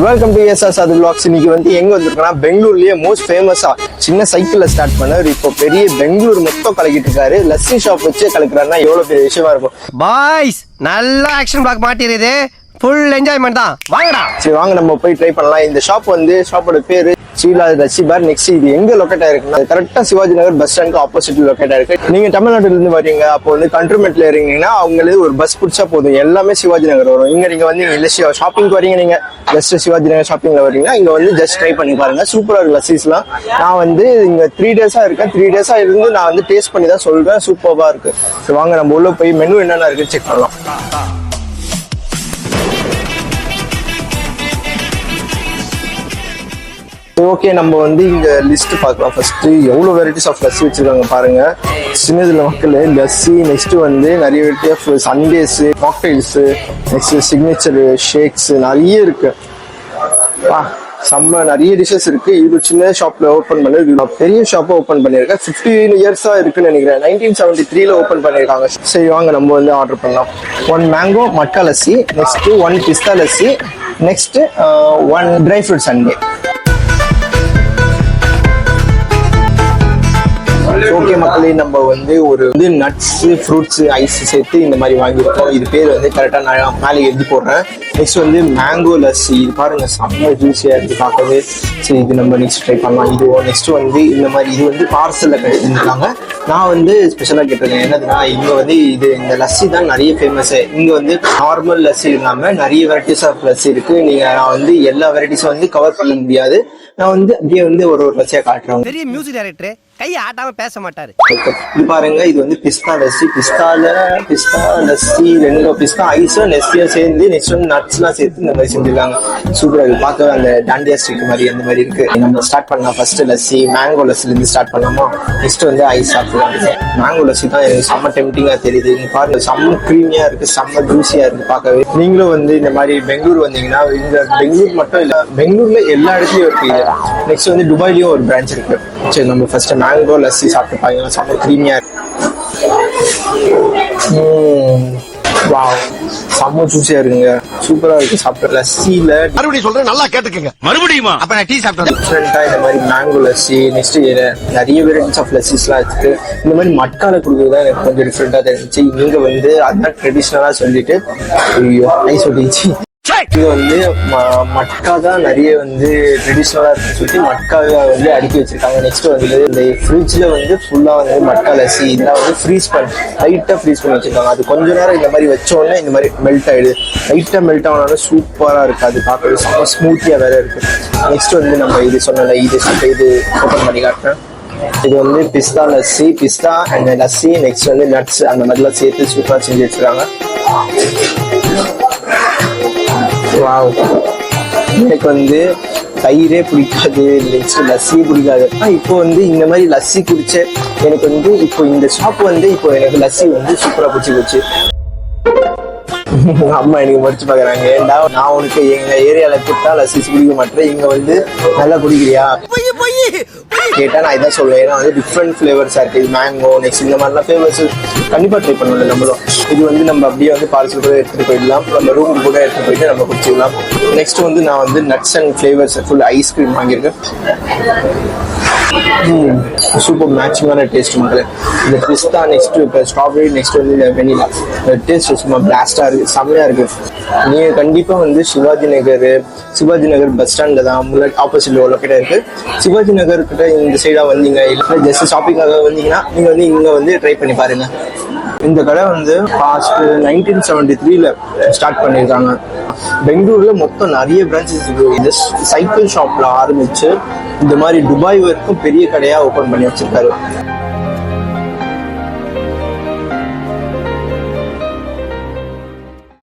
Welcome to SR சாது vlogs. இன்னைக்கு வந்து எங்க வந்திருக்கோம்னா பெங்களூர்லயே மோஸ்ட் ஃபேமஸா சின்ன சைக்கிள்ல ஸ்டார்ட் பண்ணாரு. இப்போ பெரிய பெங்களூர் மொத்தம் கலக்கிட்டு இருக்காரு. லஸ்ஸி ஷாப் வச்சு கலக்குறாருன்னா எவ்வளவு பெரிய விஷயமா இருக்கும். பாய்ஸ் நல்ல ஆக்ஷன் பிளாக் மாட்டிருது, ஃபுல் என்ஜாய்மெண்ட் தான். வாங்கடா. சரி வாங்க நம்ம போய் ட்ரை பண்ணலாம். இந்த ஷாப் வந்து ஷாப்போட பேரு ஸ்ரீலா லஸ்ஸி பார். நெக்ஸ்ட் இது எங்க லொக்கேட் ஆயிருக்குன்னா கரெக்டா சிவாஜி நகர் பஸ் ஸ்டாண்டுக்கு ஆப்போசிட்ல லொக்கேட் ஆயிருக்கு. நீங்க தமிழ்நாட்டுல இருந்து வரீங்க, அப்போ வந்து கண்ட்ரோமெண்ட்ல இருக்கீங்கன்னா அவங்களே ஒரு பஸ் பிடிச்சா போதும், எல்லாமே சிவாஜி நகர் வரும். இங்க நீங்க வந்து இல்ல ஷாப்பிங் வரீங்க, நீங்க ஜஸ்ட் சிவாஜி நகர் ஷாப்பிங்ல வரீங்கன்னா இங்க வந்து ஜஸ்ட் ட்ரை பண்ணி பாருங்க. சூப்பரா இருக்கு லஸ்ஸிஸ்லாம். நான் வந்து இங்க 3 டேஸா இருக்கேன். 3 டேஸா இருந்து நான் வந்து டேஸ்ட் பண்ணி தான் சொல்றேன். சூப்பரா இருக்கு. வாங்க நம்ம உள்ள போய் மெனு என்னென்ன இருக்குன்னு செக் பண்ணலாம். ஓகே, நம்ம வந்து இங்க லிஸ்ட் பார்க்கலாம். ஃபர்ஸ்ட் எவ்வளவு வெரைட்டிஸ் ஆஃப் லஸ்ஸி வச்சிருக்காங்க பாருங்க. சின்னதுல மக்கள் லஸ்ஸி, நெக்ஸ்ட் வந்து நிறைய variety of sundaes, cocktails, next signature shakes நிறைய இருக்கு. செம்ம நிறைய டிஷஸ் இருக்கு. இது சின்ன ஷாப்ல ஓபன் பண்ணது, பெரிய ஷாப்பா ஓபன் பண்ணிருக்கேன். 15 இயர்ஸா இருக்குன்னு நினைக்கிறேன். 1973ல ஓபன் பண்ணிருக்காங்க. சரி வாங்க நம்ம வந்து ஆர்டர் பண்ணலாம். 1 mango matka lassi, next 1 pista lassi, next 1 dry fruit sundae. Okay மக்களே, நம்ம வந்து ஒரு வந்து நட்ஸ், ஃப்ரூட்ஸ், ஐஸ் சேர்த்து இந்த மாதிரி வாங்கியிருக்கோம். இது பேர் வந்து கரெக்டா நான் மேலே எழுதி போடுறேன். நெக்ஸ்ட் வந்து மேங்கோ லஸ்ஸி. இது பாருங்க செம்ம ஜூஸியா இருக்கு பார்க்கவே. சரி இது நம்ம நெக்ஸ்ட் ட்ரை பண்ணலாம். இது நெக்ஸ்ட் வந்து இந்த மாதிரி இது வந்து பார்சல்ல கிடைச்சிருக்காங்க. நான் வந்து ஸ்பெஷலா கேட்டிருக்கேன். என்னதுன்னா இங்க வந்து இது இந்த லஸ்ஸி தான் நிறைய ஃபேமஸ். இங்க வந்து நார்மல் லஸ்ஸி இல்லாம நிறைய வெரைட்டிஸ் ஆஃப் லஸ்ஸி இருக்கு. நான் வந்து எல்லா வெரைட்டிஸும் வந்து கவர் பண்ண முடியாது. நான் வந்து அப்படியே வந்து ஒரு லஸ்ஸியா காட்டுறேன். பெரிய மியூசிக் டைரக்டர் கையை ஆட்டாம பேச மாட்டாரு. இது பாருங்க, இது வந்து பிஸ்தா லஸ்ஸி. பிஸ்தா லஸ்ஸி 2 பிஸ்தா ஐஸ் நெஸ்டியா சேர்ந்து நெக்ஸ்ட் வந்து நட்ஸ் எல்லாம் சேர்த்து இந்த மாதிரி செஞ்சிருக்காங்க. சூப்பரா இருக்கு பார்க்கவே. அந்த டாண்டியா ஸ்டிக் மாதிரி அந்த மாதிரி இருக்கு. நம்ம ஸ்டார்ட் பண்ணலாம். ஃபர்ஸ்ட் லஸ்ஸி மேங்கோ லஸ்ஸில இருந்து ஸ்டார்ட் பண்ணலாமா? நெக்ஸ்ட் வந்து ஐஸ் சாப்பிடலாம். மேங்கோ லஸ்ஸி தான் எனக்கு செம்ம டெம்டிங்கா தெரியுது. இங்க பாருங்க செம்ம கிரீமியா இருக்கு, செம்ம ஜூசியா இருக்கு பார்க்கவே. நீங்களும் வந்து இந்த மாதிரி பெங்களூர் வந்தீங்கன்னா, இங்க பெங்களூர் மட்டும் இல்ல, பெங்களூர்ல எல்லா இடத்துலயும் இருக்கு இது. நெக்ஸ்ட் வந்து துபாய்லயும் ஒரு பிரான்ச் இருக்கு. சரி நம்ம ஃபர்ஸ்ட் மேங்கோ லஸ்ஸி சாப்பிட்டு பாருங்க. செம்ம கிரீமியா இருக்கு. வாவ், செம்ம ஜூஸியா இருக்குங்க. சூப்பரா இருக்கு சாப்பிட்ட லஸ்ஸில. மறுபடியும் சொல்றேன், நல்லா கேட்டுக்கங்க. மறுபடியுமா? அப்ப நான் டீ சாப்பிட்டேன். டிஃபரெண்டா இந்த மாதிரி மேங்கோ லஸ்ஸி, நெக்ஸ்ட் நிறைய வெரைட்டிஸ் ஆஃப் லஸ்ஸிஸ்லாம் இருக்கு. இந்த மாதிரி மட்கால குடுக்குறது தான் எனக்கு கொஞ்சம் டிஃபரெண்டா தெரிஞ்சிச்சு. இங்க வந்து அதான் ட்ரெடிஷ்னலா சொல்லிட்டு ஐயோ ஐஸ் ஒட்டிச்சு. இது வந்து மட்கா தான் நிறைய வந்து ட்ரெடிஷ்னலா இருக்குன்னு சொல்லிட்டு மட்காவை வந்து அடுக்கி வச்சிருக்காங்க. நெக்ஸ்ட் வந்து இந்த ஃப்ரிட்ஜ்ல வந்து ஃபுல்லா வந்து மட்கா லஸ்ஸி இதெல்லாம் வந்து லைட்டா ஃப்ரீஸ் பண்ணி வச்சிருக்காங்க. அது கொஞ்ச நேரம் இந்த மாதிரி வச்சோடனே இந்த மாதிரி மெல்ட் ஆயிடுது. லைட்டா மெல்ட் ஆனாலும் சூப்பரா இருக்கு. அது பார்க்கறது செம்ம ஸ்மூத்தியா வேற இருக்கு. நெக்ஸ்ட் வந்து நம்ம இது சொன்னல, இது ஓபன் பண்ணி காட்டுறேன். இது வந்து பிஸ்தா லஸ்ஸி, பிஸ்தா அண்ட் லஸ்ஸி, நெக்ஸ்ட் வந்து நட்ஸ் அந்த மாதிரிலாம் சேர்த்து சூப்பரா செஞ்சு வச்சிருக்காங்க. வாவ், எனக்கு வந்து தயிரே பிடிக்காது, நெக்ஸ்ட் லஸ்ஸி பிடிக்காது. இப்போ வந்து இந்த மாதிரி லஸ்ஸி குடிச்ச எனக்கு வந்து இப்போ இந்த ஷாப் வந்து இப்போ எனக்கு லஸ்ஸி வந்து சூப்பரா பிடிச்சி போச்சு. அம்மா எனக்கு முடிச்சு பாக்குறாங்க. ஏன்டா நான் உனக்கு எங்க ஏரியால கொடுத்தா லஸ்ஸி குடிக்க மாட்டேன், இங்க வந்து நல்லா குடிக்கிறியா கேட்டா நான் இதான் சொல்லுவேன். ஏன்னா வந்து டிஃப்ரெண்ட் ஃபிளேவர்ஸா இருக்கு. மேங்கோ நெக்ஸ்ட் இந்த மாதிரிலாம் ஃபிளேவர்ஸ் கண்டிப்பா ட்ரை பண்ணல நம்மளும். இது வந்து நம்ம அப்படியே வந்து பார்சல் கூட எடுத்துட்டு போயிடலாம், நம்ம ரூம் கூட எடுத்துட்டு போயிட்டு நம்ம குடிச்சிடலாம். நெக்ஸ்ட் வந்து நான் வந்து nuts and flavours full ice cream வாங்கியிருக்கேன். சூப்பர் மேட்சிங்கான டேஸ்ட் மக்களே. இந்த பிஸ்தா, நெக்ஸ்ட் இப்போ ஸ்ட்ராபெரி, நெக்ஸ்ட் வந்து இந்த வெனிலா டேஸ்ட் சும்மா பிளாஸ்டா இருக்கு, செம்மையா இருக்கு. நீங்க கண்டிப்பா வந்து சிவாஜி நகர் பஸ் ஸ்டாண்ட்ல தான் ஆப்போசிட்ல லொக்கேட் இருக்கு. சிவாஜி நகர் கிட்ட இந்த சைடா வந்தீங்க, இல்லை ஜஸ்ட் ஷாப்பிங்காக வந்தீங்கன்னா நீங்க வந்து இங்க வந்து ட்ரை பண்ணி பாருங்க. இந்த கடை வந்து பாஸ்ட் 1973ல ஸ்டார்ட் பண்ணியிருக்காங்க. பெங்களூர்ல மொத்தம் நிறைய பிரான்ச்சஸ் இருக்கு. இந்த சைக்கிள் ஷாப்ல ஆரம்பிச்சு இந்த மாதிரி துபாய் வரைக்கும் பெரிய கடையா ஓபன் பண்ணி வச்சிருக்காரு.